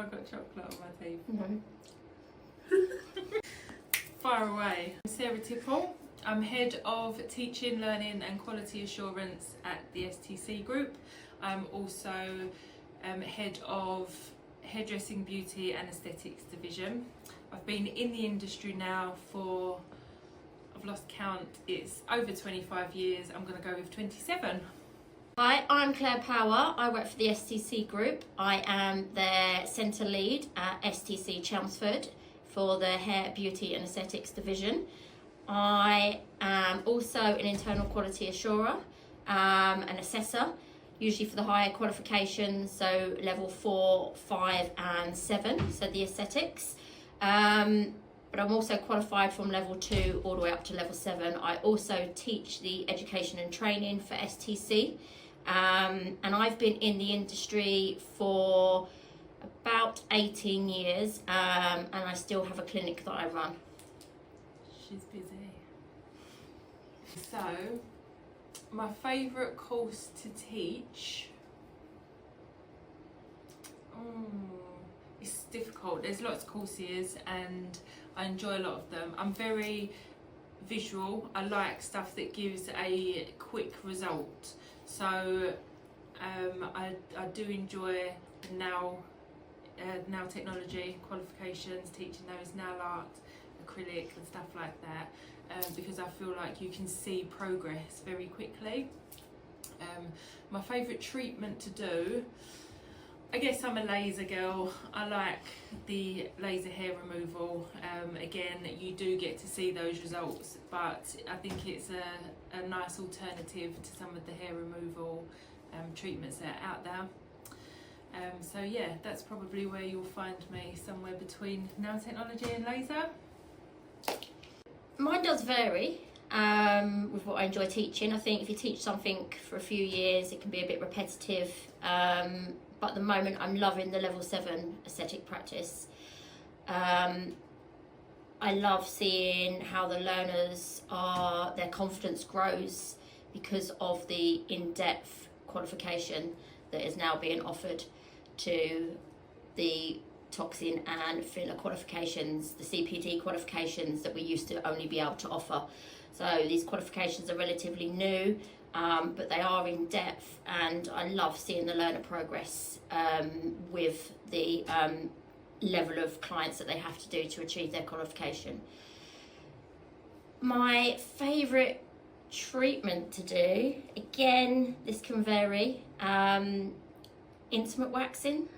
I got chocolate on my teeth? No. Fire away. I'm Sarah Tipple. I'm Head of Teaching, Learning and Quality Assurance at the STC Group. I'm also Head of Hairdressing, Beauty and Aesthetics Division. I've been in the industry now for, I've lost count, it's over 25 years. I'm going to go with 27. Hi, I'm Claire Power. I work for the STC Group. I am their centre lead at STC Chelmsford for the Hair, Beauty and Aesthetics Division. I am also an internal quality assurer, an assessor, usually for the higher qualifications, so level 4, 5 and 7, so the aesthetics. But I'm also qualified from level 2 all the way up to level 7. I also teach the education and training for STC. And I've been in the industry for about 18 years, and I still have a clinic that I run. She's busy. So, my favourite course to teach, it's difficult. There's lots of courses and I enjoy a lot of them. I'm very visual. I like stuff that gives a quick result. So I do enjoy nail technology qualifications, teaching those nail art, acrylic and stuff like that, because I feel like you can see progress very quickly. My favourite treatment to do, I guess I'm a laser girl. I like the laser hair removal. Again, you do get to see those results, but I think it's a nice alternative to some of the hair removal treatments that are out there. So yeah, that's probably where you'll find me, somewhere between nail technology and laser. Mine does vary with what I enjoy teaching. I think if you teach something for a few years, it can be a bit repetitive. But at the moment, I'm loving the level 7 aesthetic practice. I love seeing how the learners their confidence grows because of the in-depth qualification that is now being offered to the toxin and filler qualifications, the CPD qualifications that we used to only be able to offer. So these qualifications are relatively new, but they are in depth, and I love seeing the learner progress with the level of clients that they have to do to achieve their qualification. My favourite treatment to do, again, this can vary, intimate waxing.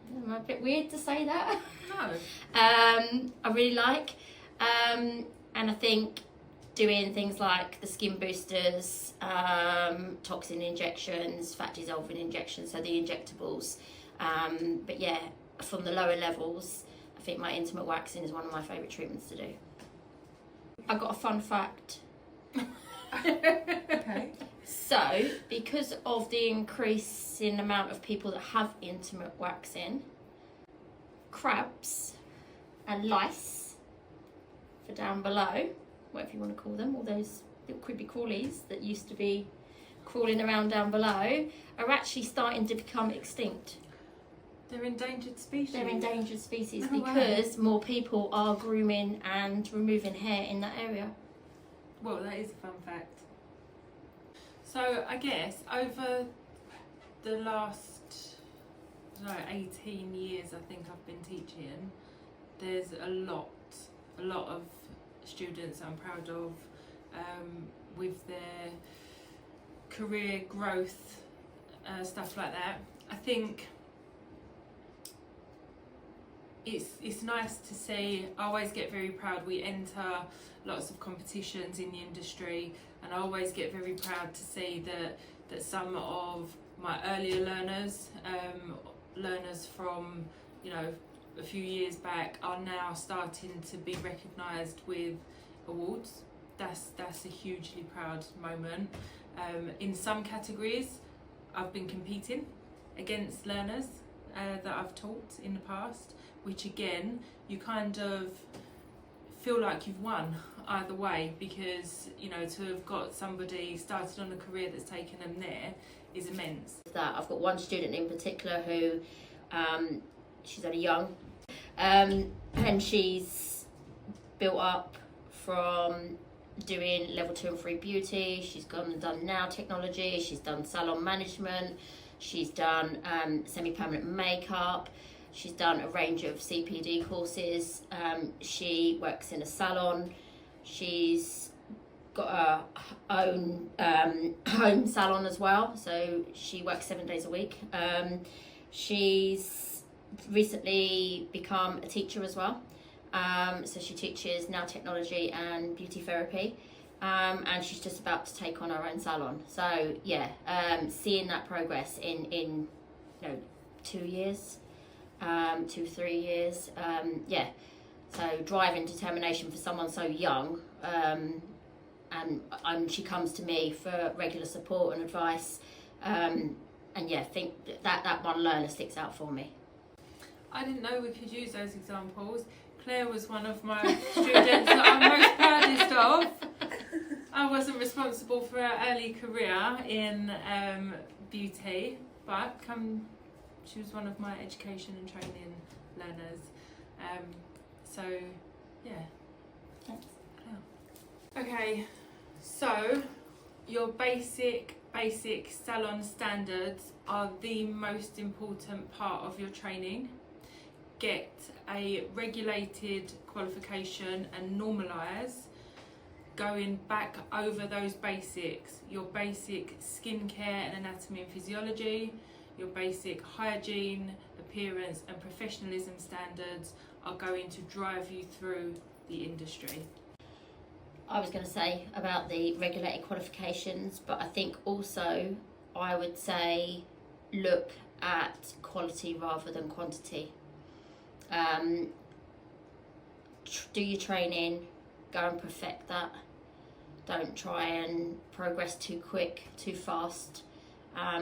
Am I a bit weird to say that? No. I really like, and I think doing things like the skin boosters, toxin injections, fat dissolving injections, so the injectables. But yeah, from the lower levels, I think my intimate waxing is one of my favourite treatments to do. I've got a fun fact. Okay. So, because of the increase in amount of people that have intimate waxing, crabs and lice, for down below, whatever you want to call them, all those little creepy crawlies that used to be crawling around down below, are actually starting to become extinct. They're endangered species? They're endangered species No because more people are grooming and removing hair in that area. Well, that is a fun fact. So I guess over the last 18 years I think I've been teaching, there's a lot of students I'm proud of with their career growth, stuff like that. I think it's nice to see. I always get very proud. We enter lots of competitions in the industry, and I always get very proud to see that some of my earlier learners, learners from a few years back, are now starting to be recognised with awards. That's a hugely proud moment. In some categories, I've been competing against learners that I've taught in the past, which again, you kind of feel like you've won either way, because to have got somebody started on a career that's taken them there is immense. That I've got one student in particular who she's only young, and she's built up from doing level 2 and 3 beauty. She's gone and done nail technology, she's done salon management, she's done semi-permanent makeup, she's done a range of CPD courses. She works in a salon, she's got her own home salon as well, so she works 7 days a week. She's recently become a teacher as well. So she teaches nail technology and beauty therapy, and she's just about to take on her own salon. So yeah, seeing that progress in 2 years, 3 years, yeah. So drive and determination for someone so young, and she comes to me for regular support and advice, and yeah, think that one learner sticks out for me. I didn't know we could use those examples. Claire was one of my students that I'm most proudest of. I wasn't responsible for her early career in beauty, but she was one of my education and training learners. So, yeah. Thanks. Yeah. Okay, so your basic salon standards are the most important part of your training. Get a regulated qualification and normalise going back over those basics. Your basic skincare and anatomy and physiology, your basic hygiene, appearance and professionalism standards are going to drive you through the industry. I was going to say about the regulated qualifications, but I think also I would say look at quality rather than quantity. Do your training, go and perfect that. Don't try and progress too quick, too fast,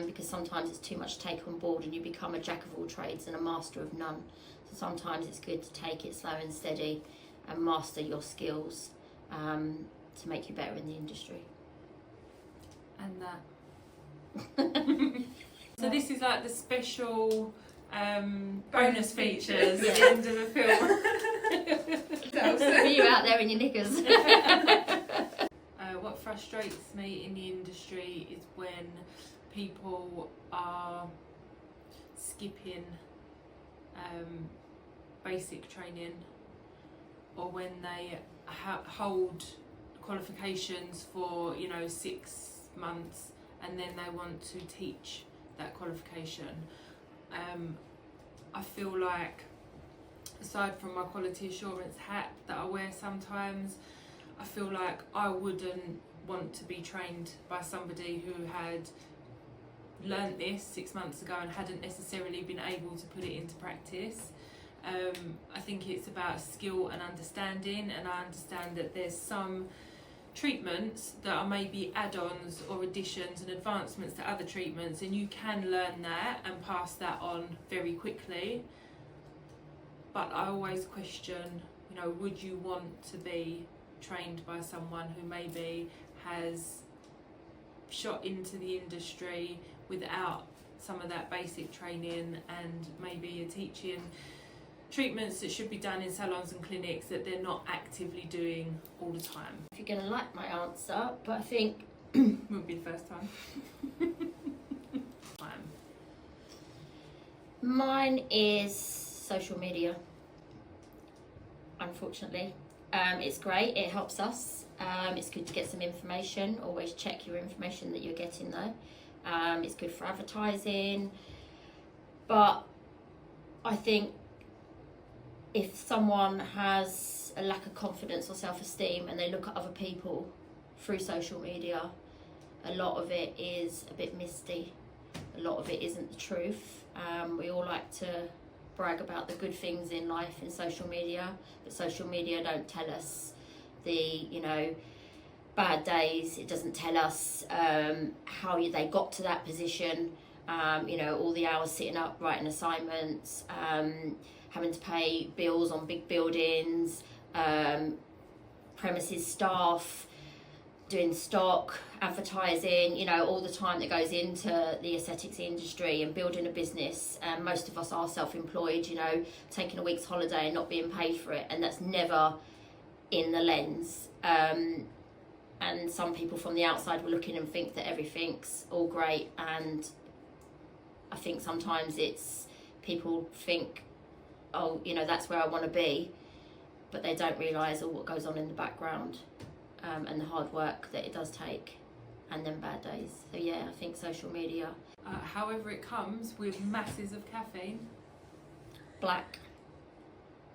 because sometimes it's too much to take on board and you become a jack of all trades and a master of none. So sometimes it's good to take it slow and steady and master your skills to make you better in the industry. And that. So this is like the special bonus features at the end of the film. For you out there in your knickers. What frustrates me in the industry is when people are skipping basic training, or when they hold qualifications for 6 months and then they want to teach that qualification. I feel like, aside from my quality assurance hat that I wear sometimes, I feel like I wouldn't want to be trained by somebody who had learnt this 6 months ago and hadn't necessarily been able to put it into practice. I think it's about skill and understanding, and I understand that there's some treatments that are maybe add-ons or additions and advancements to other treatments, and you can learn that and pass that on very quickly. But I always question, would you want to be trained by someone who maybe has shot into the industry without some of that basic training, and maybe are teaching treatments that should be done in salons and clinics that they're not actively doing all the time? If you're going to like my answer, but I think won't be the first time. Mine is social media, unfortunately. It's great, it helps us. It's good to get some information. Always check your information that you're getting though. It's good for advertising. But I think if someone has a lack of confidence or self-esteem and they look at other people through social media, a lot of it is a bit misty. A lot of it isn't the truth. We all like to brag about the good things in life in social media, but social media don't tell us the bad days. It doesn't tell us how they got to that position, all the hours sitting up writing assignments, having to pay bills on big buildings, premises staff, doing stock, advertising, you know, all the time that goes into the aesthetics industry and building a business. Most of us are self-employed, you know, taking a week's holiday and not being paid for it, and that's never in the lens. And some people from the outside will look in and think that everything's all great, and I think sometimes it's people think, oh, you know, that's where I want to be, but they don't realise all what goes on in the background, and the hard work that it does take, and then bad days. So yeah, I think social media. However it comes, with masses of caffeine. Black.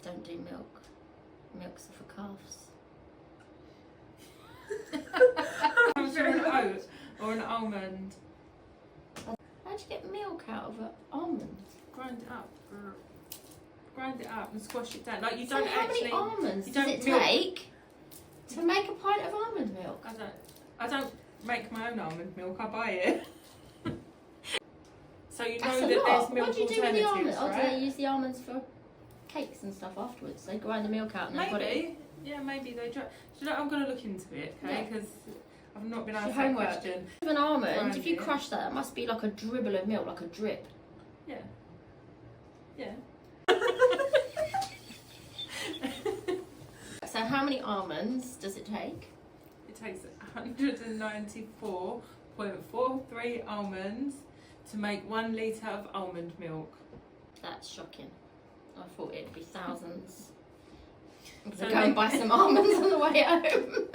Don't do milk. Milk's for calves. Comes from an oat or an almond. How'd you get milk out of an almond? Grind it up. Grind it up and squash it down. Like you So don't how actually. many almonds you does don't it milk- take to make a pint of almond milk? I don't make my own almond milk. I buy it. So you know That's a that lot. there's milk What do you do with the almonds? alternatives, Oh, do right? they use the almonds for cakes and stuff afterwards? They grind the milk out and they've got it. Maybe. Yeah, maybe they try. Do you know, I'm going to look into it, okay? Yeah. Because I've not been It's asked your that homework. question. With an almond, Grind if you it. crush that, it must be like a dribble of milk, like a drip. Yeah. Yeah. So how many almonds does it take? It takes 194.43 almonds to make 1 litre of almond milk. That's shocking. I thought it'd be thousands. I'm So gonna go and buy some almonds on the way home.